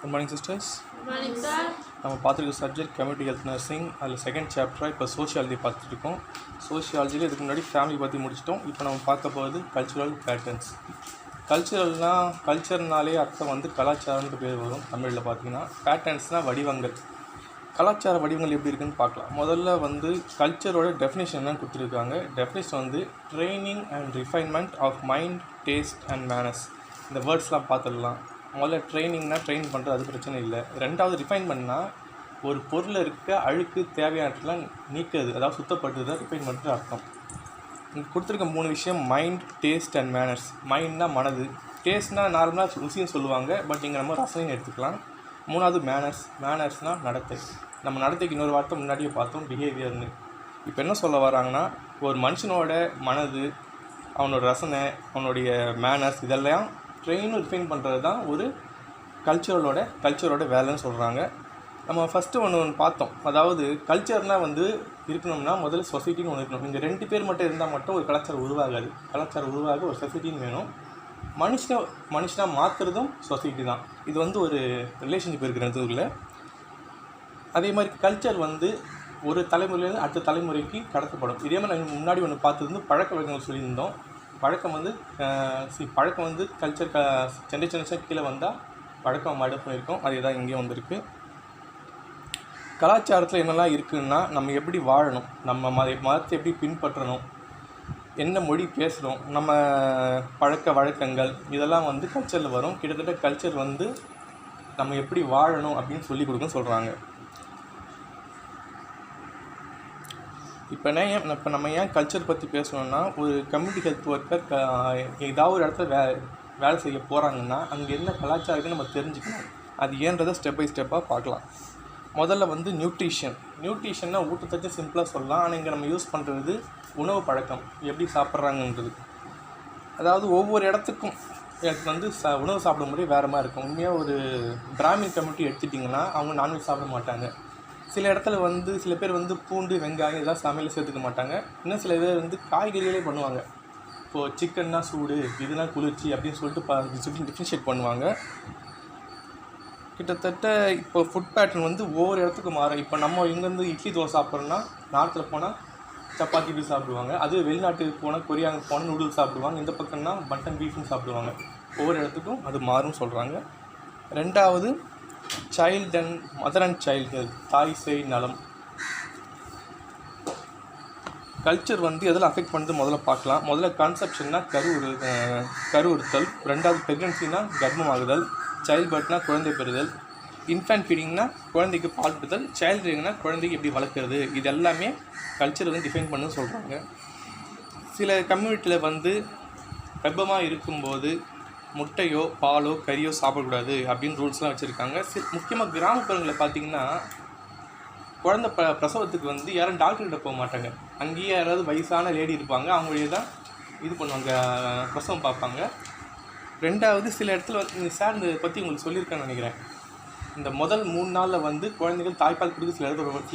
Good morning sisters. Morning sir. நம்ம பார்த்துருக்க subject community health nursing. அதில் செகண்ட் சாப்டராக இப்போ சோஷியாலஜி பார்த்துருக்கோம். சோஷியாலஜியில் இதுக்கு முன்னாடி ஃபேமிலி பற்றி முடிச்சிட்டோம். இப்போ நம்ம பார்க்க போகிறது கல்ச்சுரல் பேட்டர்ன்ஸ். கல்ச்சர்னாலே அர்த்தம் வந்து கலாச்சாரம்னு பேர் வரும் தமிழில். பார்த்தீங்கன்னா பேட்டர்ன்ஸ்னால் வடிவங்கள். கலாச்சார வடிவங்கள் எப்படி இருக்குன்னு பார்க்கலாம். முதல்ல வந்து கல்ச்சரோட டெஃபினேஷன் என்னன்னு கொடுத்துருக்காங்க. டெஃபினேஷன் வந்து training and refinement of mind, taste and manners. இந்த வேர்ட்ஸ்லாம் பார்த்துடலாம். முதல்ல ட்ரைனிங்னா ட்ரெயின் பண்ணுறது, அது பிரச்சனை இல்லை. ரெண்டாவது ரிஃபைன்மெண்ட்னா ஒரு பொருளில் இருக்க அழுக்கு தேவையானலாம் நீக்கிறது, அதாவது சுத்தப்படுத்துறது தான் ரிஃபைன்மெண்ட்டு அர்த்தம். இங்கே கொடுத்துருக்க 3 விஷயம் மைண்ட், டேஸ்ட் அண்ட் மேனர்ஸ். மைண்ட்னா மனது, டேஸ்ட்னால் நார்மலாக ருசின்னு சொல்லுவாங்க, பட் இங்கே நம்ம ரசனையும் எடுத்துக்கலாம். மூணாவது மேனர்ஸ்னால் நடத்தை. நம்ம நடத்தைக்கு இன்னொரு வார்த்தை முன்னாடியே பார்த்தோம், பிஹேவியர்னு. இப்போ என்ன சொல்ல வராங்கன்னா, ஒரு மனுஷனோட மனது, அவனோட ரசனை, அவனுடைய மேனர்ஸ் இதெல்லாம் ட்ரெயினும் ரிஃபைன் பண்ணுறது தான் ஒரு கல்ச்சரோட வேலைன்னு சொல்கிறாங்க. நம்ம ஃபஸ்ட்டு ஒன்று பார்த்தோம். அதாவது கல்ச்சர்னால் வந்து இருக்கணும்னா முதல்ல சொசைட்டின்னு ஒன்று இருக்கணும். இங்கே 2 பேர் மட்டும் இருந்தால் மட்டும் ஒரு கலாச்சாரம் உருவாகாது. கலாச்சாரம் உருவாக ஒரு சொசைட்டின்னு வேணும். மனுஷனாக மாற்றுறதும் சொசைட்டி தான். இது வந்து ஒரு ரிலேஷன்ஷிப் இருக்கிற இடத்துல. அதே மாதிரி கல்ச்சர் வந்து ஒரு தலைமுறையிலேருந்து அடுத்த தலைமுறைக்கு கடத்தப்படும். இதே மாதிரி நாங்கள் முன்னாடி ஒன்று பார்த்தது வந்து பழக்க வழக்கங்கள் சொல்லியிருந்தோம். பழக்கம் வந்து கல்ச்சர் ஜென்ரேஷன் கீழே வந்தால் பழக்கம் மடுப்பு இருக்கும். அதே தான் இங்கேயும் வந்திருக்கு. கலாச்சாரத்தில் என்னெல்லாம் இருக்குதுன்னா, நம்ம எப்படி வாழணும், நம்ம மதத்தை எப்படி பின்பற்றணும், என்ன மொழி பேசுகிறோம், நம்ம பழக்க வழக்கங்கள் இதெல்லாம் வந்து கல்ச்சரில் வரும். கிட்டத்தட்ட கல்ச்சர் வந்து நம்ம எப்படி வாழணும் அப்படின்னு சொல்லி கொடுக்குன்னு சொல்கிறாங்க. இப்போ நம்ம ஏன் கல்ச்சர் பற்றி பேசணுன்னா, ஒரு கம்யூனிட்டி ஹெல்த் ஒர்க்கர் ஏதாவது ஒரு இடத்துல வேலை செய்ய போகிறாங்கன்னா அங்கே என்ன கலாச்சாரம்னு நம்ம தெரிஞ்சுக்கணும். அது ஏன்றதை ஸ்டெப் பை ஸ்டெப்பாக பார்க்கலாம். முதல்ல வந்து நியூட்ரிஷன்னா ஊட்டச்சத்து சிம்பிளாக சொல்லலாம். ஆனால் இங்கே நம்ம யூஸ் பண்ணுறது உணவு பழக்கம், எப்படி சாப்பிட்றாங்கன்றது. அதாவது ஒவ்வொரு இடத்துக்கும் எனக்கு வந்து உணவு சாப்பிட முறை வேறு மாதிரி இருக்கும். உண்மையாக ஒரு பிராமின் கம்யூனிட்டி எடுத்துட்டிங்கன்னா அவங்க நான்வெஜ் சாப்பிட மாட்டாங்க. சில இடத்துல வந்து சில பேர் வந்து பூண்டு, வெங்காயம் இதெல்லாம் சமையல் சேர்த்துக்க மாட்டாங்க. இன்னும் சில பேர் வந்து காய்கறிகளே பண்ணுவாங்க. இப்போது சிக்கன்னா சூடு, இதுனா குளிர்ச்சி அப்படின்னு சொல்லிட்டு டிஃப்ரென்ஷியேட் பண்ணுவாங்க. கிட்டத்தட்ட இப்போ ஃபுட் பேட்டர்ன் வந்து ஒவ்வொரு இடத்துக்கும் மாறும். இப்போ நம்ம இங்கேருந்து இட்லி தோசை சாப்பிட்றோன்னா நார்த்தில் போனால் சப்பாத்தி இப்படி சாப்பிடுவாங்க. அது வெளிநாட்டுக்கு போனால் கொரியாவுக்கு போனால் நூடுல்ஸ் சாப்பிடுவாங்க. இந்த பக்கம்னா மட்டன், பீஃப்னு சாப்பிடுவாங்க. ஒவ்வொரு இடத்துக்கும் அது மாறும்னு சொல்கிறாங்க. ரெண்டாவது மதர் அண்ட் சைல்டு ஹெல்த், தாய் சேய் நலம். கல்ச்சர் வந்து எதில் அஃபெக்ட் பண்ணுறது முதல்ல பார்க்கலாம். முதல்ல கன்செப்ஷன்னா கருவுறுத்தல். ரெண்டாவது ப்ரெக்னன்சினா கர்ப்பமாகுதல். சைல்டு பர்த்னா குழந்தை பெறுதல். இன்ஃபேன்ட் ஃபீடிங்னா குழந்தைக்கு பால் பெறுதல். சைல்டு ரேரிங்னா குழந்தைக்கு எப்படி வளர்க்குறது. இது எல்லாமே கல்ச்சர் வந்து டிஃபைன் பண்ணுன்னு சொல்கிறாங்க. சில கம்யூனிட்டியில் வந்து கர்ப்பமாக இருக்கும்போது முட்டையோ பாலோ கறியோ சாப்பிடக்கூடாது அப்படின்னு ரூல்ஸ்லாம் வச்சுருக்காங்க. முக்கியமாக கிராமப்புறங்களில் பார்த்திங்கன்னா குழந்தை பிரசவத்துக்கு வந்து யாரும் டாக்டர்கிட்ட போக மாட்டாங்க. அங்கேயே யாராவது வயசான லேடி இருப்பாங்க, அவங்களே தான் இது பண்ணுவாங்க, பிரசவம் பார்ப்பாங்க. ரெண்டாவது சில இடத்துல சார் இதை பற்றி உங்களுக்கு சொல்லியிருக்கேன்னு நினைக்கிறேன். இந்த முதல் 3 நாளில் வந்து குழந்தைகள் தாய்ப்பால் கொடுத்து சில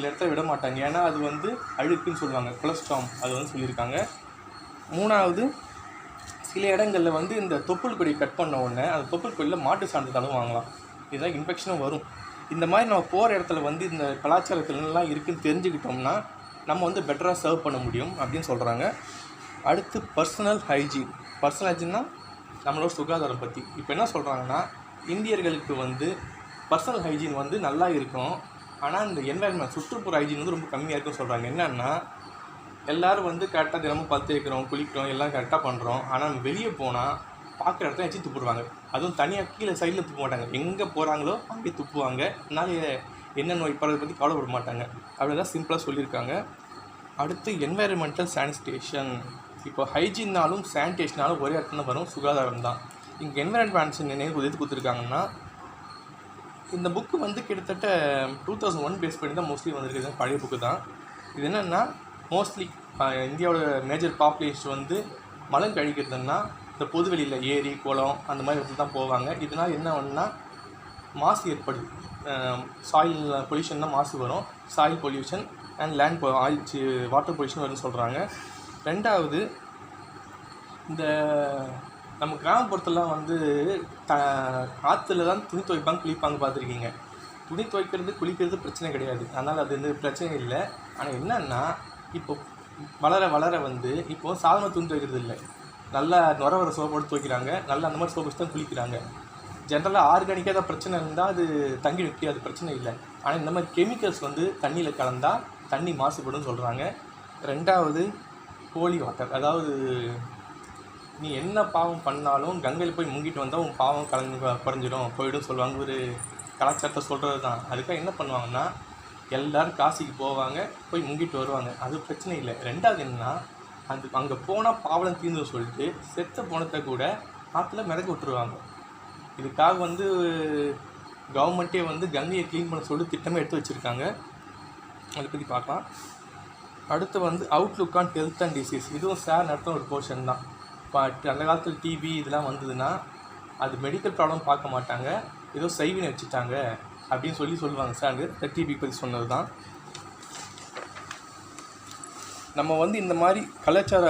இடத்துல விட மாட்டாங்க. ஏன்னா அது வந்து அழுக்குன்னு சொல்லுவாங்க, கொலஸ்ட்ராம், அது வந்து சொல்லியிருக்காங்க. மூணாவது சில இடங்களில் வந்து இந்த தொப்புள் கொடியை கட் பண்ண உடனே அந்த தொப்புள் கொடியில் மாட்டு சாணத்தை தடவுவாங்களாம். இதுதான் இன்ஃபெக்ஷனும் வரும். இந்த மாதிரி நம்ம போகிற இடத்துல வந்து இந்த கலாச்சாரத்துலலாம் இருக்குதுன்னு தெரிஞ்சுக்கிட்டோம்னா நம்ம வந்து பெட்டராக சர்வ் பண்ண முடியும் அப்படின்னு சொல்கிறாங்க. அடுத்து பர்சனல் ஹைஜீன்னா நம்மளோட சுகாதாரம் பற்றி. இப்போ என்ன சொல்கிறாங்கன்னா, இந்தியர்களுக்கு வந்து பர்சனல் ஹைஜீன் வந்து நல்லா இருக்கும், ஆனால் இந்த என்வாயர்மெண்ட் சுற்றுப்புற ஹைஜீன் வந்து ரொம்ப கம்மியாக இருக்குன்னு சொல்கிறாங்க. என்னென்னா, எல்லோரும் வந்து கரெக்டாக தினமும் பத்து வைக்கிறோம், குளிக்கிறோம், எல்லாம் கரெக்டாக பண்ணுறோம். ஆனால் வெளியே போனால் பார்க்குற இடத்துல எச்சு துப்புடுவாங்க. அதுவும் தனியாக கீழே சைடில் துப்ப மாட்டாங்க. எங்கே போகிறாங்களோ அங்கேயே துப்புவாங்க. அதனால் என்ன நோய் பரவதை பற்றி கவலைப்பட மாட்டாங்க. அப்படி தான் சிம்பிளாக சொல்லியிருக்காங்க. அடுத்து என்வாயர்மெண்டல் சானிடேஷன். இப்போ ஹைஜீன்னாலும் சானிடேஷனாலும் ஒரே இடத்துல வரும், சுகாதாரம் தான். இங்கே என்வாயர்மெண்ட் நினைவு எது கொடுத்துருக்காங்கன்னா, இந்த புக்கு வந்து கிட்டத்தட்ட 2001 பேஸ் பண்ணி தான் மோஸ்ட்லி வந்திருக்கு. பழைய புக்கு தான் இது. என்னென்னா, மோஸ்ட்லி இந்தியாவோட மேஜர் பாப்புலேஷன் வந்து மலம் கழிக்கிறதுன்னா இந்த பொதுவெளியில் ஏரி, குளம் அந்த மாதிரி இடத்துல தான் போவாங்க. இதனால் என்ன ஒன்றுனா மாசு ஏற்படுது. சாயில் பொல்யூஷன் தான் மாசு வரும். Soil pollution and water pollution வரும்னு சொல்கிறாங்க. ரெண்டாவது இந்த நம்ம கிராமப்புறத்துலாம் வந்து ஆற்றுல தான் துணி துவைப்பாங்க குளிப்பாங்க பார்த்துருக்கீங்க. துணி துவைக்கிறது குளிக்கிறது பிரச்சனை கிடையாது, அதனால் அது வந்து பிரச்சனை இல்லை. ஆனால் என்னன்னா இப்போ வளர வளர வந்து இப்போது சாதாரண துணி துவைக்கிறது இல்லை, நல்லா நுர வர சோப்பு போட்டு துவைக்கிறாங்க, நல்லா அந்த மாதிரி சோப்பு வச்சு தான் குளிக்கிறாங்க. ஜென்ரலாக ஆர்கானிக்காக தான் பிரச்சனை இருந்தால் அது தங்கி நிற்க, அது பிரச்சனை இல்லை. ஆனால் இந்த மாதிரி கெமிக்கல்ஸ் வந்து தண்ணியில் கலந்தால் தண்ணி மாசுபடும் சொல்கிறாங்க. ரெண்டாவது ஹோலி வாட்டர், அதாவது நீ என்ன பாவம் பண்ணாலும் கங்கையில் போய் முங்கிட்டு வந்தால் உன் பாவம் குறைஞ்சிடும் போயிடும் சொல்லுவாங்க. ஒரு கலாச்சாரத்தை சொல்கிறது தான். அதுக்காக என்ன பண்ணுவாங்கன்னா எல்லோரும் காசிக்கு போவாங்க, போய் முங்கிட்டு வருவாங்க, அது பிரச்சனை இல்லை. ரெண்டாவது என்னன்னா அங்கே போனால் பாவலம் தீர்ந்து சொல்லிட்டு செத்த போனத்தை கூட ஆற்றுல மிதக்க விட்டுருவாங்க. இதுக்காக வந்து கவர்மெண்ட்டே வந்து கங்கையை க்ளீன் பண்ண சொல்லி திட்டமே எடுத்து வச்சுருக்காங்க. அதை பற்றி பார்க்கலாம். அடுத்து வந்து Outlook on health and disease, இதுவும் சார் நடத்துகிற ஒரு போர்ஷன் தான். இப்போ அந்த காலத்தில் டிபி இதெல்லாம் வந்ததுன்னா அது மெடிக்கல் ப்ராப்ளம் பார்க்க மாட்டாங்க, ஏதோ செய்வினை வச்சுட்டாங்க அப்படின்னு சொல்லுவாங்க. சார் இந்த டிபி பற்றி சொன்னது தான். நம்ம வந்து இந்த மாதிரி கலாச்சார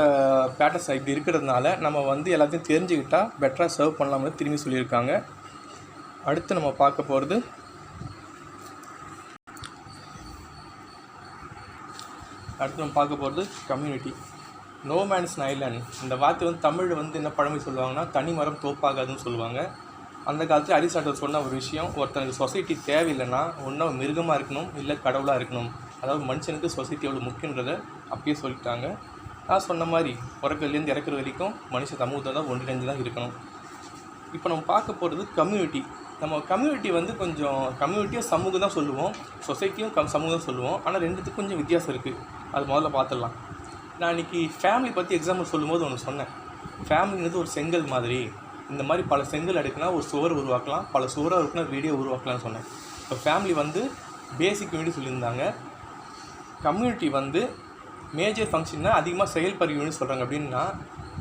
பேட்டர்ஸ் இப்படி இருக்கிறதுனால நம்ம வந்து எல்லாத்தையும் தெரிஞ்சுக்கிட்டால் பெட்டராக சர்வ் பண்ணலாம்னு திரும்பி சொல்லியிருக்காங்க. அடுத்து நம்ம பார்க்க போகிறது கம்யூனிட்டி. நோ மேன்ஸ் ஐலண்ட், இந்த வார்த்தை வந்து தமிழ் வந்து என்ன பழமொழி சொல்லுவாங்கன்னா தனி மரம் தோப்பாகாதுன்னு சொல்லுவாங்க. அந்த காலத்தில் அரிஸ்டாட்டில் சொன்ன ஒரு விஷயம், ஒருத்தனுக்கு சொசைட்டி தேவையில்லைன்னா ஒன்றும் மிருகமாக இருக்கணும் இல்லை கடவுளாக இருக்கணும். அதாவது மனுஷனுக்கு சொசைட்டி எவ்வளோ முக்கியன்றதை அப்பயே சொல்லிட்டாங்க. நான் சொன்ன மாதிரி பிறக்கிறதுலேருந்து இறக்குற வரைக்கும் மனுஷ சமூகத்தை தான் ஒன்றிணைஞ்சு தான் இருக்கணும். இப்போ நம்ம பார்க்க போகிறது கம்யூனிட்டி. நம்ம கம்யூனிட்டி வந்து கொஞ்சம் கம்யூனிட்டியும் சமூகம் தான் சொல்லுவோம், சொசைட்டியும் சமூகம் தான் சொல்லுவோம். ஆனால் ரெண்டுத்துக்கும் கொஞ்சம் வித்தியாசம் இருக்குது. அது முதல்ல பார்த்துடலாம். நான் இன்றைக்கி ஃபேமிலி பற்றி எக்ஸாம்பிள் சொல்லும்போது ஒன்று சொன்னேன். ஃபேமிலிங்கிறது ஒரு செங்கல் மாதிரி. இந்த மாதிரி பல செங்கல் எடுக்குனா ஒரு சுவர் உருவாக்கலாம், பல சுவராக இருக்குன்னா வீடியோ உருவாக்கலாம்னு சொன்னேன். இப்போ ஃபேமிலி வந்து பேசிக் யூனிட் சொல்லியிருந்தாங்க. கம்யூனிட்டி வந்து மேஜர் ஃபங்க்ஷன்னா அதிகமாக செயல்படுற யூனிட் சொல்கிறாங்க. அப்படின்னா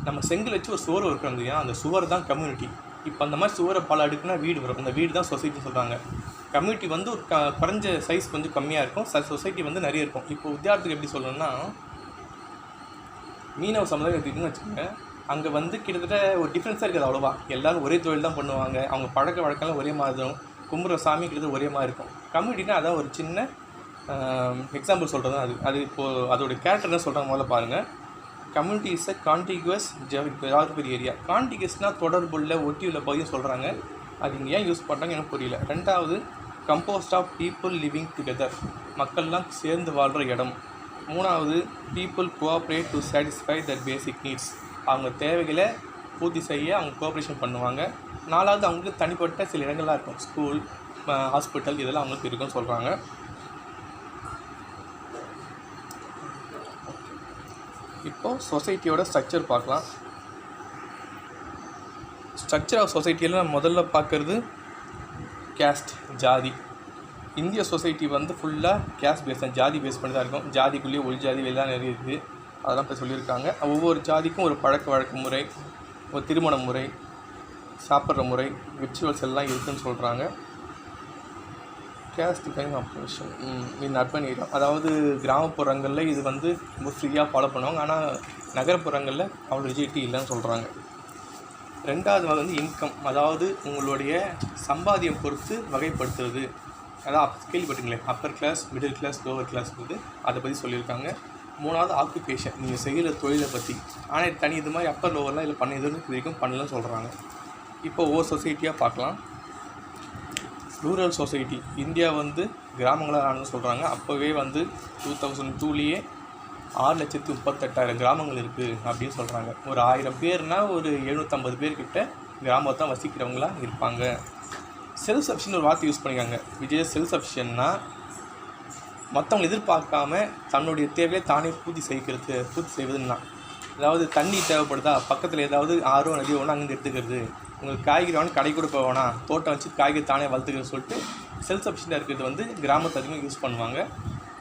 நம்ம செங்கல் வச்சு ஒரு சுவர் இருக்கிறோம் இல்லையா, அந்த சுவர் தான் கம்யூனிட்டி. இப்போ அந்த மாதிரி சுவரை பல அடுக்குனா வீடு வரும், அந்த வீடு தான் சொசைட்டி சொல்கிறாங்க. கம்யூனிட்டி வந்து ஒரு குறைஞ்ச சைஸ் கொஞ்சம் கம்மியாக இருக்கும், சொசைட்டி வந்து நிறைய இருக்கும். இப்போ உதாரணத்துக்கு எப்படி சொல்லணும்னா மீனவ சமுதாயம் எடுத்துக்கிட்டுன்னு வச்சுக்கோங்க. அங்கே வந்து கிட்டத்தட்ட ஒரு டிஃப்ரென்ஸாக இருக்குது, அவ்வளோவா எல்லோரும் ஒரே தொழில் தான் பண்ணுவாங்க, அவங்க பழக்க வழக்கம்லாம் ஒரே மாதிரி இருக்கும், கும்புற சாமி கிட்டத்தட்ட ஒரே மாதிரி இருக்கும். கம்யூனிட்டினா அதான் ஒரு சின்ன எக்ஸாம்பிள் சொல்கிறது தான். அது இப்போது அதோடைய கேரக்டர் என்ன சொல்கிறாங்க முதல்ல பாருங்கள். Community is a contiguous geographical area. கான்டிகுவஸ்னால் தொடர்புள்ள ஒட்டியுள்ள பகுதியும் சொல்கிறாங்க. அது இங்கே ஏன் யூஸ் பண்ணுறாங்க எனக்கு புரியல. ரெண்டாவது composed of people living together, மக்கள்லாம் சேர்ந்து வாழ்கிற இடம். மூணாவது people cooperate to satisfy that basic needs, அவங்க தேவைகளை பூர்த்தி செய்ய அவங்க கோஆப்ரேஷன் பண்ணுவாங்க. நாலாவது அவங்களுக்கு தனிப்பட்ட சில இடங்கள்லாம் இருக்கும், ஸ்கூல், ஹாஸ்பிட்டல், இதெல்லாம் அவங்களுக்கு இருக்குன்னு சொல்கிறாங்க. இப்போது சொசைட்டியோட ஸ்ட்ரக்சர் பார்க்கலாம். ஸ்ட்ரக்சர் ஆஃப் சொசைட்டியில் நம்ம முதல்ல பார்க்குறது கேஸ்ட், ஜாதி. இந்திய சொசைட்டி வந்து ஃபுல்லாக கேஸ்ட் பேஸ் தான், ஜாதி பேஸ் பண்ணி தான் இருக்கும். ஜாதிக்குள்ளேயே உள் ஜாதி எல்லாம் நிறைய இருக்குது, அதெல்லாம் இப்போ சொல்லியிருக்காங்க. ஒவ்வொரு ஜாதிக்கும் ஒரு பழக்க வழக்க முறை, ஒரு திருமண முறை, சாப்பிட்ற முறை, ரிச்சுவல்ஸ் எல்லாம் இருக்குதுன்னு சொல்கிறாங்க. Caste kind operation in urban area, அதாவது கிராமப்புறங்களில் இது வந்து ரொம்ப ஃப்ரீயாக ஃபாலோ பண்ணுவாங்க, ஆனால் நகர்ப்புறங்களில் அவ்வளோ ரிஜிடிட்டி இல்லைன்னு சொல்கிறாங்க. ரெண்டாவது வந்து இன்கம், அதாவது உங்களுடைய சம்பாத்தியம் பொறுத்து வகைப்படுத்துறது. அதான் கேள்விப்பட்டீங்களே, upper class, middle class, lower class வந்து அதை பற்றி சொல்லியிருக்காங்க. மூணாவது ஆக்குபேஷன், நீங்கள் செய்கிற தொழிலை பற்றி. ஆனால் தனி இது மாதிரி அப்பர் லோவர்லாம் இல்லை பண்ண இது வரைக்கும் பண்ணலன்னு சொல்கிறாங்க. இப்போ ஒவ்வொரு சொசைட்டியாக பார்க்கலாம். ரூரல் சொசைட்டி, இந்தியா வந்து கிராமங்களாக ஆனதுன்னு சொல்கிறாங்க. அப்போவே வந்து 2002 6,38,000 கிராமங்கள் இருக்குது அப்படின்னு சொல்கிறாங்க. ஒரு 1000 பேர்னால் ஒரு 750 பேர்கிட்ட கிராமத்தான் வசிக்கிறவங்களாக இருப்பாங்க. செல்ஃப் சஃபிஷியன்ட் ஒரு வார்த்தை யூஸ் பண்ணிக்காங்க. விஜய் செல்ஃப் சஃபிஷியன்னா மற்றவங்க எதிர்பார்க்காம தன்னுடைய தேவையை தானே பூர்த்தி செய்வதுன்னா, அதாவது தண்ணி தேவைப்படுதா, பக்கத்தில் ஏதாவது ஆறோ நதியோ ஒன்று அங்கேருந்து எடுத்துக்கிறது, உங்களுக்கு காய்கறி வேணும் கடை கூட போவேனா, தோட்டம் வச்சு காய்கறி தானே வளர்த்துக்கிறதுன்னு சொல்லிட்டு செல்ஃப் சஃபிஷியண்டாக இருக்கிறது வந்து கிராமத்தை அதிகமாக யூஸ் பண்ணுவாங்க.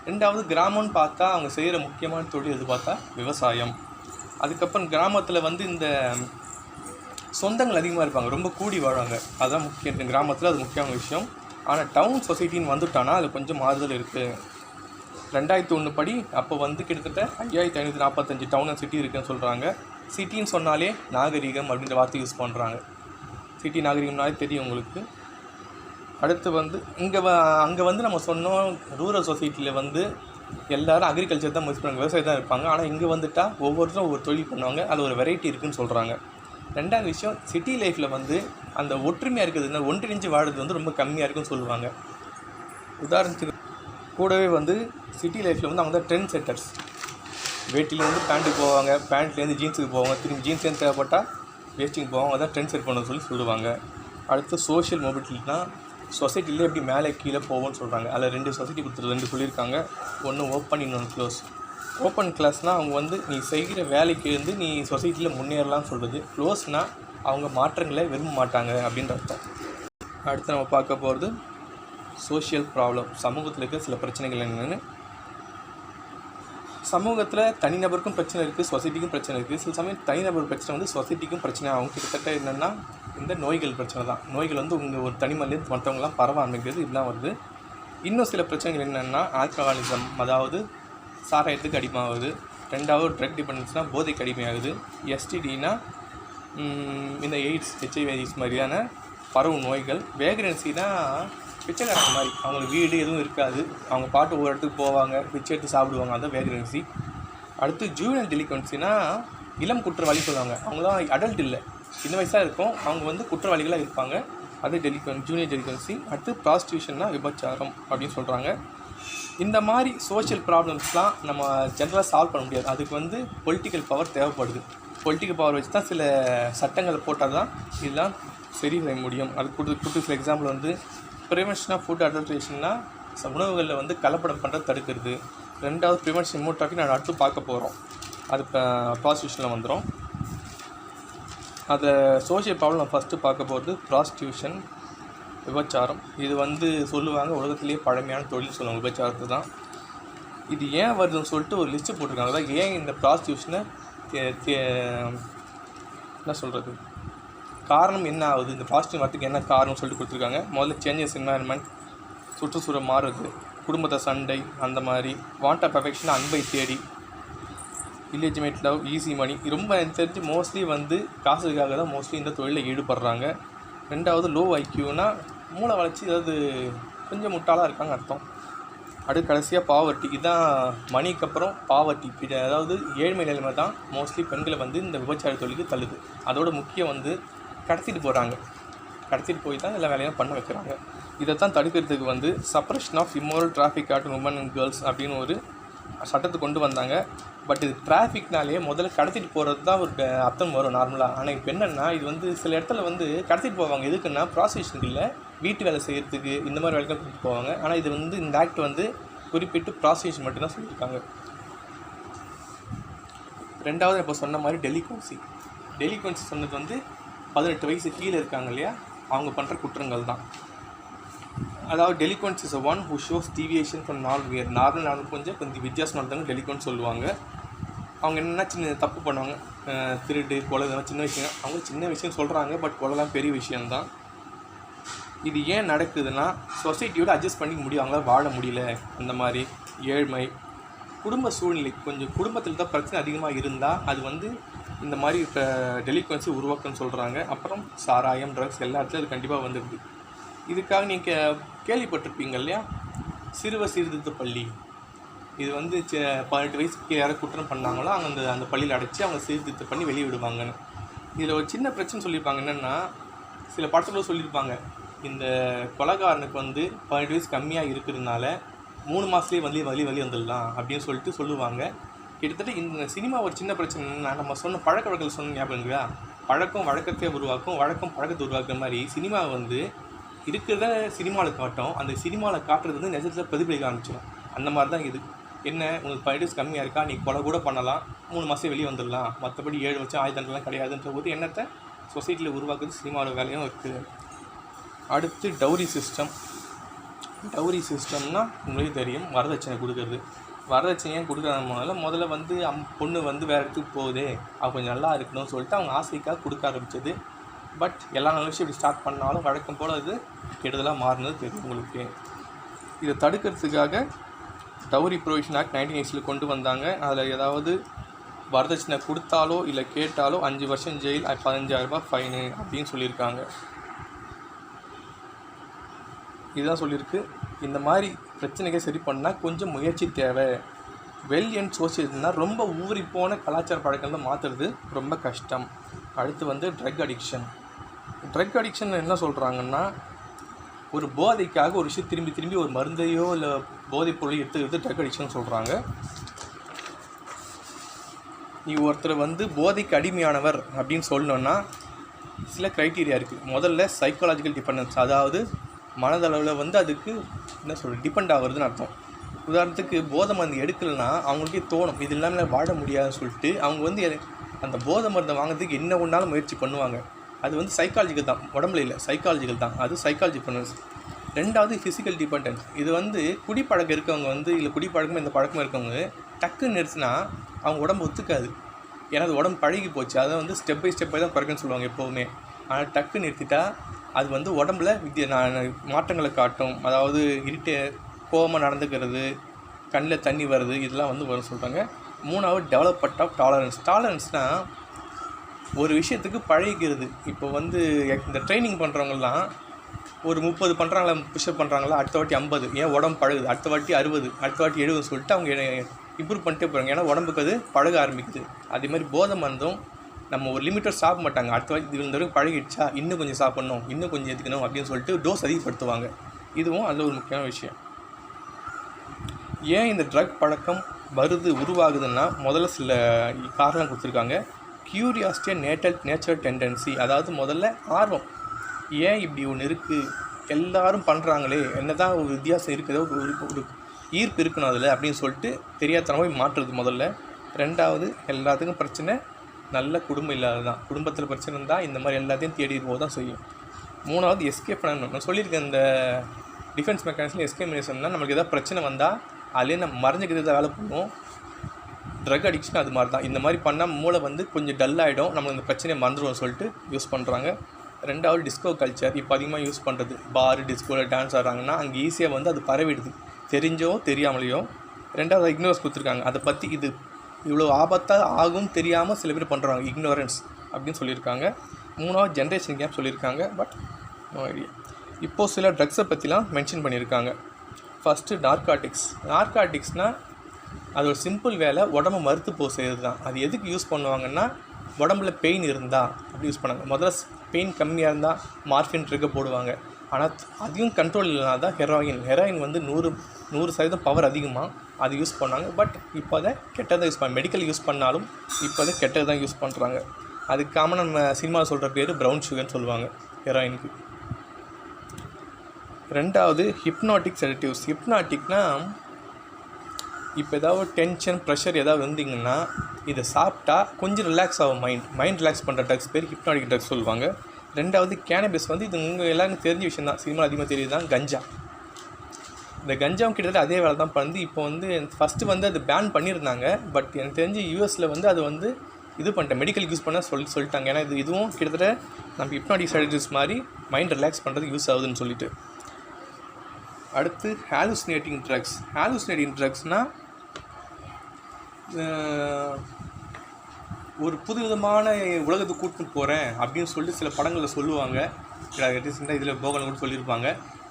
ரெண்டாவது கிராமம்னு பார்த்தா அவங்க செய்கிற முக்கியமான தொழில் எது பார்த்தா விவசாயம். அதுக்கப்புறம் கிராமத்தில் வந்து இந்த சொந்தங்கள் அதிகமாக இருப்பாங்க, ரொம்ப கூடி வாழ்வாங்க, அதுதான் முக்கியம் கிராமத்தில், அது முக்கியமான விஷயம். ஆனால் டவுன் சொசைட்டின்னு வந்துட்டானா அது கொஞ்சம் மாறுதல் இருக்குது. 2001 படி அப்போ வந்து கிட்டத்தட்ட 5545 டவுன் அண்ட் சிட்டி இருக்குதுன்னு சொல்கிறாங்க. சிட்டின்னு சொன்னாலே நாகரிகம் அப்படின்ற வார்த்தை யூஸ் பண்ணுறாங்க. சிட்டி நாகரிகம்னாலே தெரியும் உங்களுக்கு. அடுத்து வந்து அங்கே வந்து நம்ம சொன்னோம் ரூரல் சொசைட்டியில் வந்து எல்லோரும் அக்ரிகல்ச்சர் தான் யூஸ் பண்ணுவாங்க, விவசாயம் தான் இருப்பாங்க. ஆனால் இங்கே வந்துட்டால் ஒவ்வொருத்தரும் ஒவ்வொரு தொழில் பண்ணுவாங்க, அது ஒரு வெரைட்டி இருக்குதுன்னு சொல்கிறாங்க. ரெண்டாவது விஷயம், சிட்டி லைஃப்பில் வந்து அந்த ஒற்றுமையாக இருக்குதுன்னா ஒன்றிணைஞ்சு வாழுறது வந்து ரொம்ப கம்மியாக இருக்குன்னு சொல்லுவாங்க. உதாரணத்துக்கு கூடவே வந்து சிட்டி லைஃப்பில் வந்து அவங்க தான் ட்ரெண்ட் செட்டர்ஸ். வேட்டிலேருந்து பேண்ட்டுக்கு போவாங்க, பேண்ட்லேருந்து ஜீன்ஸுக்கு போவாங்க, திரும்பி ஜீன்ஸ்லேருந்து தேவைப்பட்டால் வேஸ்டிங் போவாங்க. அதான் ட்ரெண்ட் செட் பண்ண சொல்லுவாங்க. அடுத்து சோஷியல் மொபிலிட்டினா சொசைட்டிலே எப்படி மேலே கீழே போவோம்னு சொல்கிறாங்க. அதில் 2 சொசைட்டி ரெண்டு சொல்லியிருக்காங்க. ஒன்று ஓப்பன், இன்னொன்று க்ளோஸ். ஓப்பன் கிளாஸ்னால் அவங்க வந்து நீ செய்கிற வேலைக்கு இருந்து நீ சொசைட்டியில் முன்னேறலாம்னு சொல்கிறது. க்ளோஸ்னால் அவங்க மாற்றங்களை விரும்ப மாட்டாங்க அப்படின்ற அர்த்தம். அடுத்து நம்ம பார்க்க போகிறது சோஷியல் ப்ராப்ளம். சமூகத்தில் இருக்க சில பிரச்சனைகள் என்னென்னு. சமூகத்தில் தனிநபருக்கும் பிரச்சனை இருக்குது, சொசைட்டிக்கும் பிரச்சனை இருக்குது. சில சமயம் தனிநபர் பிரச்சனை வந்து சொசைட்டிக்கும் பிரச்சனை ஆகும். கிட்டத்தட்ட என்னென்னா இந்த நோய்கள் பிரச்சனை தான். நோய்கள் வந்து உங்கள் ஒரு தனிமனிதன் மற்றவங்களாம் பரவ ஆரம்பிக்கிறது, இப்படிலாம் வருது. இன்னும் சில பிரச்சனைகள் என்னென்னா ஆல்கஹாலிசம், அதாவது சாராயத்துக்கு அடிமையாகுது. ரெண்டாவது ட்ரக் டிபெண்டன்ஸ்னால் போதைக்கு அடிமையாகுது. எஸ்டிடினா இந்த எய்ட்ஸ், HIV எய்ட்ஸ் மாதிரியான பரவும் நோய்கள். வேகரன்சினா பிச்சைக்காரங்க மாதிரி, அவங்களுக்கு வீடு எதுவும் இருக்காது, அவங்க பாட்டு ஒரு இடத்துக்கு போவாங்க, பிச்சை எடுத்து சாப்பிடுவாங்க, அதுதான் வேகரன்சி. அடுத்து ஜூனியர் டெலிக்வன்சினா இளம் குற்றவாளி சொல்லுவாங்க. அவங்களாம் அடல்ட் இல்லை, சின்ன வயசாக இருக்கும், அவங்க வந்து குற்றவாளிகளாக இருப்பாங்க, அது ஜூனியர் டெலிக்வன்சி. அடுத்து ப்ராஸ்டியூஷன்னா விபச்சாரம் அப்படின்னு சொல்கிறாங்க. இந்த மாதிரி சோஷியல் ப்ராப்ளம்ஸ்லாம் நம்ம ஜென்ரலாக சால்வ் பண்ண முடியாது. அதுக்கு வந்து பொலிட்டிக்கல் பவர் தேவைப்படுது. பொலிட்டிக்கல் பவர் வச்சு தான் சில சட்டங்களை போட்டால் தான் இதெல்லாம் சரி செய்ய முடியும். அதுக்கு சில எக்ஸாம்பிள் வந்து ப்ரிவென்ஷன் ஆஃப் ஃபுட் அடல்ட்ரேஷன்னா உணவுகளில் வந்து கலப்படம் பண்ணுறது தடுக்கிறது. ரெண்டாவது ப்ரிவென்ஷன் இம்மோர்டாலிட்டி நான் அடுத்து பார்க்க போகிறோம், அது இப்போ ப்ராஸ்டியூஷனில் வந்துடும். அதை சோஷியல் ப்ராப்ளம் நான் ஃபஸ்ட்டு பார்க்க போகிறது ப்ராஸ்டியூஷன், விபச்சாரம். இது வந்து சொல்லுவாங்க உலகத்திலேயே பழமையான தொழில் சொல்லுவாங்க விபச்சாரத்தை தான். இது ஏன் வருதுன்னு சொல்லிட்டு ஒரு லிஸ்ட்டு போட்டிருக்காங்க. அதான் ஏன் இந்த ப்ராஸ்டியூஷனை என்ன சொல்கிறது, காரணம் என்ன ஆகுது, இந்த ப்ராஸ்டியூஷன் வரத்துக்கு என்ன காரணம்னு சொல்லிட்டு கொடுத்துருக்காங்க. முதல்ல சேஞ்சஸ் என்வாயன்மெண்ட், சுற்றுச்சூழல் மாறுறது, குடும்பத்தை சண்டை, அந்த மாதிரி வாண்ட் ஆஃப் அஃபெக்ஷன், அன்பை தேடி, இல்லிஜிமேட் லவ், ஈஸி மணி. ரொம்ப எனக்கு தெரிஞ்சு மோஸ்ட்லி வந்து காசுக்காக தான் மோஸ்ட்லி இந்த தொழிலில் ஈடுபடுறாங்க. ரெண்டாவது லோ ஐக்யூனா மூளை வளர்ச்சி, அதாவது கொஞ்சம் முட்டாளாக இருக்காங்க அர்த்தம். அடுத்து கடைசியாக பாவர்ட்டி. இதுதான் மணிக்கு அப்புறம் பாவர்ட்டி, அதாவது ஏழ்மை நிலைமை தான் மோஸ்ட்லி பெண்களை வந்து இந்த விபச்சார தொழிலுக்கு தள்ளுது. அதோட முக்கியம் வந்து கடத்திட்டு போகிறாங்க, கடத்திட்டு போய் தான் எல்லா வேலையும் பண்ண வைக்கிறாங்க. இதை தான் தடுக்கிறதுக்கு வந்து suppression of immoral traffic at women and girls அப்படின்னு ஒரு சட்டத்தை கொண்டு வந்தாங்க. பட் இது டிராஃபிக்னாலே முதல்ல கடத்திட்டு போகிறது தான் ஒரு அர்த்தம் வரும் நார்மலாக. ஆனால் இப்போ என்னென்னா இது வந்து சில இடத்துல வந்து கடத்திட்டு போவாங்க. எதுக்குன்னா ப்ராஸ்டியூஷனுக்கு இல்லை, வீட்டு வேலை செய்கிறதுக்கு, இந்த மாதிரி வேலைக்கு கூப்பிட்டு போவாங்க. ஆனால் இது வந்து இந்த ஆக்ட் வந்து குறிப்பிட்டு ப்ராஸ்டியூஷன் மட்டும்தான் சொல்லியிருக்காங்க. ரெண்டாவது இப்போ சொன்ன மாதிரி டெலிக்வன்சி சொன்னது வந்து 18 வயசு கீழே இருக்காங்க இல்லையா, அவங்க பண்ணுற குற்றங்கள் தான். அதாவது delinquents is one who shows deviation from normal கொஞ்சம் வித்தியாசமானவங்க டெலிக்வன்ட் சொல்லுவாங்க. அவங்க என்னென்னா சின்ன தப்பு பண்ணுவாங்க, திருடு, கொலை, சின்ன விஷயம். அவங்க சின்ன விஷயம் சொல்கிறாங்க, பட் கொலைலாம் பெரிய விஷயந்தான். இது ஏன் நடக்குதுன்னா சொசைட்டியோடு அட்ஜஸ்ட் பண்ணிக்க முடியும், அவங்களால வாழ முடியல. அந்த மாதிரி ஏழ்மை, குடும்ப சூழ்நிலை, கொஞ்சம் குடும்பத்தில் தான் பிரச்சனை அதிகமாக இருந்தால் அது வந்து இந்த மாதிரி இப்போ டெலிக்வன்சி உருவாக்குன்னு சொல்கிறாங்க. அப்புறம் சாராயம், ட்ரக்ஸ் எல்லா இடத்துலையும் அது கண்டிப்பாக வந்துடுது. இதுக்காக நீங்கள் கேள்விப்பட்டிருப்பீங்க இல்லையா, சிறுவர் சீர்திருத்த பள்ளி. இது வந்து 18 வயசுக்கு யாரும் குற்றம் பண்ணாங்களோ அவங்க அந்த பள்ளியில் அடைச்சி அவங்க சீர்திருத்தம் பண்ணி வெளியே விடுவாங்கன்னு. இதில் ஒரு சின்ன பிரச்சனை சொல்லியிருப்பாங்க. என்னென்னா சில படத்தில் சொல்லியிருப்பாங்க, இந்த கொலைகாரனுக்கு வந்து 18 வயசு கம்மியாக இருக்கிறதுனால 3 மாதத்துலேயே வெளியே வந்துடலாம் அப்படின்னு சொல்லிட்டு சொல்லுவாங்க. கிட்டத்தட்ட இந்த சினிமா ஒரு சின்ன பிரச்சனை என்னென்னா, நம்ம சொன்ன பழக்க வழக்கங்கள் சொன்ன ஞாபகம் இல்லையா, பழக்கம் வழக்கத்தை உருவாக்கும், வழக்கம் பழக்கத்தை உருவாக்குற மாதிரி சினிமா வந்து இருக்கிறத சினிமாவில் காட்டும், அந்த சினிமாவில் காட்டுறது வந்து நிஜத்தில் பிரதிபலிக்க ஆரம்பிச்சிடும். அந்த மாதிரி தான் இது. என்ன, உங்களுக்கு 18 வயசு கம்மியாக இருக்கா, நீ கொலை கூட பண்ணலாம், 3 மாதம் வெளியே வந்துடலாம், மற்றபடி 7 வருஷம் ஆயுதங்கள்லாம் கிடையாதுன்ற போது எண்ணத்தை சொசைட்டியில் உருவாக்குறது சினிமாவோட வேலையும் இருக்குது. அடுத்து டவுரி சிஸ்டம்னா உங்களுக்கு தெரியும், வரதட்சணை கொடுக்குறது. வரதட்சணையை கொடுக்குறதுனால முதல்ல வந்து பொண்ணு வந்து வேறு இடத்துக்கு போகுது, அவள் கொஞ்சம் நல்லா இருக்கணும்னு சொல்லிட்டு அவங்க ஆசைக்காக கொடுக்க ஆரம்பிச்சது. பட் எல்லா நல்ல விஷயம் இப்படி ஸ்டார்ட் பண்ணாலும் வழக்கம் போல் அது கெடுதலாக மாறினது தெரியும் உங்களுக்கு. இதை தடுக்கிறதுக்காக டவுரி ப்ரொவிஷன் ஆக்ட் 1980 கொண்டு வந்தாங்க. அதில் ஏதாவது வரதட்சணை கொடுத்தாலோ இல்லை கேட்டாலோ 5 வருஷம் ஜெயில், 15,000 ரூபாய் ஃபைனு அப்படின்னு சொல்லியிருக்காங்க. இதுதான் சொல்லியிருக்கு. இந்த மாதிரி பிரச்சனைகள் சரி பண்ணால் கொஞ்சம் முயற்சி தேவை. வெல் அண்ட் சோசியல்னா ரொம்ப ஊறி போன கலாச்சார பழக்கங்களை மாற்றுறது ரொம்ப கஷ்டம். அடுத்து ட்ரக் அடிக்ஷன். ட்ரக் அடிக்ஷன் என்ன சொல்கிறாங்கன்னா, ஒரு போதைக்காக ஒரு விஷயம் திரும்பி திரும்பி ஒரு மருந்தையோ இல்லை போதைப் பொருளையோ எடுத்துக்கிறது ட்ரக் அடிக்ஷன் சொல்கிறாங்க. நீ ஒருத்தர் போதைக்கு அடிமையானவர் அப்படின்னு சொல்லணுன்னா சில க்ரைட்டீரியா இருக்குது. முதல்ல சைக்காலஜிக்கல் டிபெண்டன்ஸ், அதாவது மனதளவில் அதுக்கு என்ன சொல்கிறது, டிபெண்ட் ஆகுறதுன்னு அர்த்தம். உதாரணத்துக்கு போதை மருந்து எடுக்கலைன்னா அவங்களுக்கே தோணும் இது இல்லாமல் வாழ முடியாதுன்னு சொல்லிட்டு அவங்க அந்த போதை மருந்தை வாங்குறதுக்கு என்ன ஒன்றாலும் முயற்சி பண்ணுவாங்க. அது சைக்காலஜிக்கல் தான், உடம்புல இல்லை, சைக்காலஜிக்கல் தான். அது சைக்காலஜி டிபெண்டன்ஸ். ரெண்டாவது ஃபிசிக்கல் டிபெண்டன்ஸ். இது குடிப்பழக்கம் இருக்கவங்க இல்லை குடிப்பழக்கமாக இந்த பழக்கமாக இருக்கவங்க டக்குன்னு நிறுத்தினா அவங்க உடம்பு ஒத்துக்காது. ஏன்னா அது உடம்பு பழகி போச்சு. அதை ஸ்டெப் பை ஸ்டெப்பாக தான் குறைக்குன்னு சொல்லுவாங்க எப்போவுமே. ஆனால் டக்கு நிறுத்திட்டா அது உடம்புல மாற்றங்களை காட்டும். அதாவது கோவமாக நடந்துக்கிறது, கண்ணில் தண்ணி வருது, இதெல்லாம் வரும் சொல்கிறாங்க. மூணாவது டெவலப்மெண்ட் ஆஃப் டாலரன்ஸ். டாலரன்ஸ்னால் ஒரு விஷயத்துக்கு பழகிக்கிறது. இப்போ இந்த ட்ரைனிங் பண்ணுறவங்கலாம் ஒரு 30 பண்ணுறாங்களா, புஷ்அப் பண்ணுறாங்களா, அடுத்த வாட்டி 50, ஏன் உடம்பு பழகுது, அடுத்த வாட்டி 60, அடுத்த வாட்டி 70 சொல்லிட்டு அவங்க இம்ப்ரூவ் பண்ணிட்டே போகிறாங்க. ஏன்னா உடம்புக்கு அது பழக ஆரம்பிக்குது. அதே மாதிரி போதை மருந்தும் நம்ம ஒரு லிமிட்டோட சாப்பிட மாட்டாங்க. அடுத்த வாட்டி இது இந்த வரைக்கும் பழகிடுச்சா, இன்னும் கொஞ்சம் சாப்பிட்ணும், இன்னும் கொஞ்சம் எடுத்துக்கணும் அப்படின்னு சொல்லிட்டு டோஸ் அதிகப்படுத்துவாங்க. இதுவும் அதில் ஒரு முக்கியமான விஷயம். ஏன் இந்த ட்ரக் பழக்கம் உருவாகுதுன்னா முதல்ல சில காரணம் கொடுத்துருக்காங்க. கியூரியாசிட்டி அண்ட் நேச்சுரல் டெண்டன்சி, அதாவது முதல்ல ஆர்வம். ஏன் இப்படி ஒன்று இருக்குது, எல்லோரும் பண்ணுறாங்களே, என்ன தான் ஒரு வித்தியாசம் இருக்குது, ஒரு ஈர்ப்பு இருக்கணும் அதில் அப்படின்னு சொல்லிட்டு தெரியாதனமாக மாற்றுறது முதல்ல. ரெண்டாவது எல்லாத்துக்கும் பிரச்சனை நல்ல குடும்பம் இல்லாத தான். குடும்பத்தில் பிரச்சனை இருந்தால் இந்த மாதிரி எல்லாத்தையும் தேடி போக தான் செய்யும். மூணாவது எஸ்கேப் பண்ணணும். நான் சொல்லியிருக்கேன், இந்த டிஃபென்ஸ் மெக்கானிசம் எஸ்கேப் மெக்கானிசம்னா நம்மளுக்கு எதாவது பிரச்சனை வந்தால் அதுலேயே நம்ம மறைஞ்சிக்கிறது வேலை பண்ணுவோம். ட்ரக் அடிக்ஷன் அது மாதிரி தான். இந்த மாதிரி பண்ணால் மூளை கொஞ்சம் டல் ஆகிடும், நம்ம இந்த பிரச்சனையை மறந்துடுவோம்னு சொல்லிட்டு யூஸ் பண்ணுறாங்க. ரெண்டாவது டிஸ்கோ கல்ச்சர். இப்போ அதிகமாக யூஸ் பண்ணுறது பார், டிஸ்கோவில் டான்ஸ் ஆடுறாங்கன்னா அங்கே ஈஸியாக அது பரவிடுது, தெரிஞ்சோ தெரியாமலையோ. ரெண்டாவது இக்னோரன்ஸ் கொடுத்துருக்காங்க. அதை பற்றி இது இவ்வளோ ஆபத்தாக ஆகும் தெரியாமல் சில பேர் பண்ணுறாங்க, இக்னோரன்ஸ் அப்படின்னு சொல்லியிருக்காங்க. மூணாவது ஜென்ரேஷன் கேப் சொல்லியிருக்காங்க. But no idea. இப்போது சில ட்ரக்ஸை பற்றிலாம் மென்ஷன் பண்ணியிருக்காங்க. ஃபஸ்ட்டு நார்காட்டிக்ஸ்னால் அது ஒரு சிம்பிள் வேலை, உடம்பு மறுத்து போக செய்கிறது தான். அது எதுக்கு யூஸ் பண்ணுவாங்கன்னா உடம்புல பெயின் இருந்தால் அப்படி யூஸ் பண்ணாங்க. முதல்ல பெயின் கம்மியாக இருந்தால் மார்ஃபின் ட்ரிக்கை போடுவாங்க. ஆனால் அதையும் கண்ட்ரோல் இல்லைனா தான் ஹெராயின் 100% பவர் அதிகமாக அது யூஸ் பண்ணாங்க. பட் இப்போ அதை கெட்டதாக யூஸ் மெடிக்கல் யூஸ் பண்ணாலும் இப்போ அதை கெட்டது தான் யூஸ் பண்ணுறாங்க. அதுக்கு காமனாக நம்ம சினிமாவில் சொல்கிற பேர் ப்ரௌன் சுகர்னு சொல்லுவாங்க ஹெராயினுக்கு. ரெண்டாவது ஹிப்னாட்டிக் செடேட்டிவ்ஸ். ஹிப்னாட்டிக்னால் இப்போ ஏதாவது டென்ஷன் ப்ரெஷர் ஏதாவது வந்தீங்கன்னா இதை சாப்பிட்டா கொஞ்சம் ரிலாக்ஸ் ஆகும். மைண்ட் ரிலாக்ஸ் பண்ணுற ட்ரக்ஸ் பேர் ஹிப்னாட்டிக் ட்ரக்ஸ் சொல்லுவாங்க. ரெண்டாவது கேனபிஸ். இது உங்கள் எல்லாருக்கும் தெரிஞ்ச விஷயம் தான், சினிமா அதிகமாக தெரியுது தான் கஞ்சா. இந்த கஞ்சாவும் கிட்டத்தட்ட அதே வேலை தான் பண்ணுது. இப்போ ஃபஸ்ட்டு அது பேன் பண்ணியிருந்தாங்க. பட் எனக்கு தெரிஞ்சு யூஎஸில் அது இது பண்ணிட்டேன், மெடிக்கல் யூஸ் பண்ண சொல்லிட்டாங்க. ஏன்னா இதுவும் கிட்டத்தட்ட நம்ம ஹிப்னாட்டிக் செடேட்டிவ்ஸ் மாதிரி மைண்ட் ரிலாக்ஸ் பண்ணுறதுக்கு யூஸ் ஆகுதுன்னு சொல்லிட்டு. அடுத்து ஹாலுசினேட்டிங் ட்ரக்ஸ்னால் ஒரு புது விதமான உலகத்துக்கு கூட்டின்னு போகிறேன் அப்படின்னு சொல்லிட்டு சில படங்களில் சொல்லுவாங்க. ரீசெண்டாக இதில் போகணும் கூட சொல்லியிருப்பாங்க.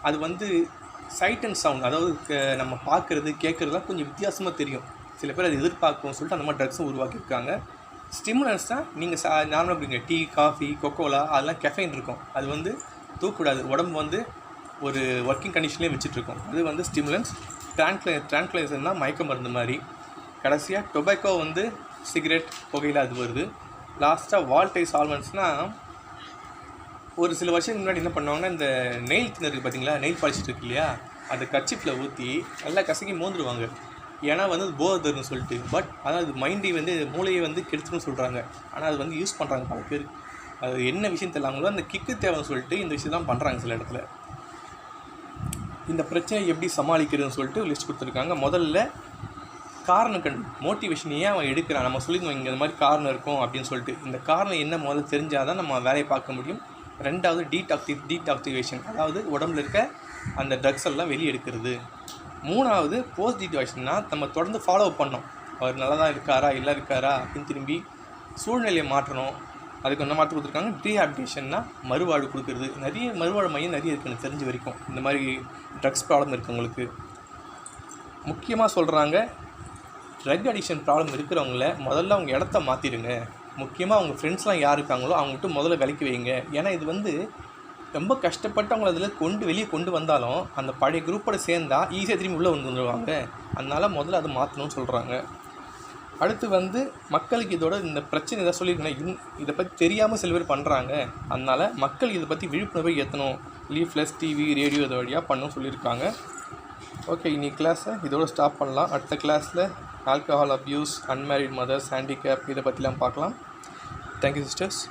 அது சைட் அண்ட் சவுண்ட், அதாவது நம்ம பார்க்குறது கேட்குறதுலாம் கொஞ்சம் வித்தியாசமாக தெரியும். சில பேர் அது எதிர்பார்க்கும்னு சொல்லிட்டு அந்த மாதிரி ட்ரக்ஸும் உருவாக்கியிருக்காங்க. ஸ்டிமுலன்ஸ் தான் நீங்கள் நார்மலாக அப்படிங்க டீ, காஃபி, கொக்கோலா அதெல்லாம் கெஃபைன் இருக்கும். அது தூக்கக்கூடாது, உடம்பு ஒரு ஒர்க்கிங் கண்டிஷன்லேயே வச்சுட்ருக்கோம். அது ஸ்டிமுலன்ஸ். ட்ரான்க்ளைசர்னா மயக்க மருந்து மாதிரி. கடைசியாக டொபாக்கோ சிகரெட், புகையில அது வருது. லாஸ்ட்டாக வால்டை சால்வன்ஸ்னால் ஒரு சில வருஷத்துக்கு முன்னாடி என்ன பண்ணுவாங்கன்னா, இந்த நெயில் தின்னர் இருக்குது பார்த்தீங்களா, நெயில் பாலிஷ் இருக்கு இல்லையா, அந்த கர்ச்சிப்பில் ஊற்றி நல்லா கசக்கி மோந்துடுவாங்க. ஏன்னா போதை தருன்னு சொல்லிட்டு. பட் ஆனால் அது மைண்டை மூளையை கெடுத்துன்னு சொல்கிறாங்க. ஆனால் அது யூஸ் பண்ணுறாங்க பல பேர். அது என்ன விஷயம் தெரியலாங்களோ அந்த கிக்கு தேவைன்னு சொல்லிட்டு இந்த விஷயம் தான் பண்ணுறாங்க சில இடத்துல. இந்த பிரச்சனை எப்படி சமாளிக்கிறதுன்னு சொல்லிட்டு லிஸ்ட் கொடுத்துருக்காங்க. முதல்ல காரணம் மோட்டிவேஷன் ஏன் அவன் எடுக்கிறான், நம்ம சொல்லியிருந்தோம் இங்கே இந்த மாதிரி காரணம் இருக்கும் அப்படின்னு சொல்லிட்டு. இந்த காரணம் என்ன முதல்ல தெரிஞ்சால் தான் நம்ம வேலையை பார்க்க முடியும். ரெண்டாவது டீடாக்டிவேஷன், அதாவது உடம்புல இருக்க அந்த ட்ரக்ஸ் எல்லாம் வெளியே எடுக்கிறது. மூணாவது போஸ்ட் டீடாக்டிவேஷன்னா நம்ம தொடர்ந்து ஃபாலோ பண்ணோம். அவர் நல்லா தான் இருக்காரா இல்லை இருக்காரா அப்படின்னு திரும்பி சூழ்நிலையை மாற்றணும். அதுக்கு என்ன மாற்றி கொடுத்துருக்காங்க, ரீஹாபிலிட்டேஷன்னா மறுவாழ்வு கொடுக்குறது. நிறைய மறுவாழ்வு மையம் நிறைய இருக்குது எனக்கு தெரிஞ்ச வரைக்கும். இந்த மாதிரி ட்ரக்ஸ் ப்ராப்ளம் இருக்கவங்களுக்கு முக்கியமாக சொல்கிறாங்க, ட்ரக் அடிக்ஷன் ப்ராப்ளம் இருக்கிறவங்கள முதல்ல அவங்க இடத்த மாற்றிடுங்க. முக்கியமாக அவங்க ஃப்ரெண்ட்ஸ்லாம் யார் இருக்காங்களோ அவங்ககிட்ட முதல்ல விலைக்கு வைங்க. ஏன்னா இது வந்து ரொம்ப கஷ்டப்பட்டு அவங்கள அதில் வெளியே கொண்டு வந்தாலும் அந்த பழைய குரூப்போட சேர்ந்தா ஈஸியாக திரும்பி உள்ளே வந்துடுவாங்க. அதனால் முதல்ல அதை மாற்றணும்னு சொல்கிறாங்க. அடுத்து வந்து மக்களுக்கு இதோட இந்த பிரச்சனை எதாவது சொல்லியிருக்கேன், இதை பற்றி தெரியாமல் சில பேர் பண்ணுறாங்க. அதனால் மக்கள் இதை பற்றி விழிப்புணர்வை ஏற்றணும். லீஃப்லெஸ், டிவி, ரேடியோ இது வழியாக பண்ணணும்னு சொல்லியிருக்காங்க. ஓகே, இன்னைக்கு கிளாஸை இதோட ஸ்டாப் பண்ணலாம். அடுத்த கிளாஸில் alcohol abuse, unmarried mothers, handicap இதை பற்றிலாம் பார்க்கலாம். Thank you sisters.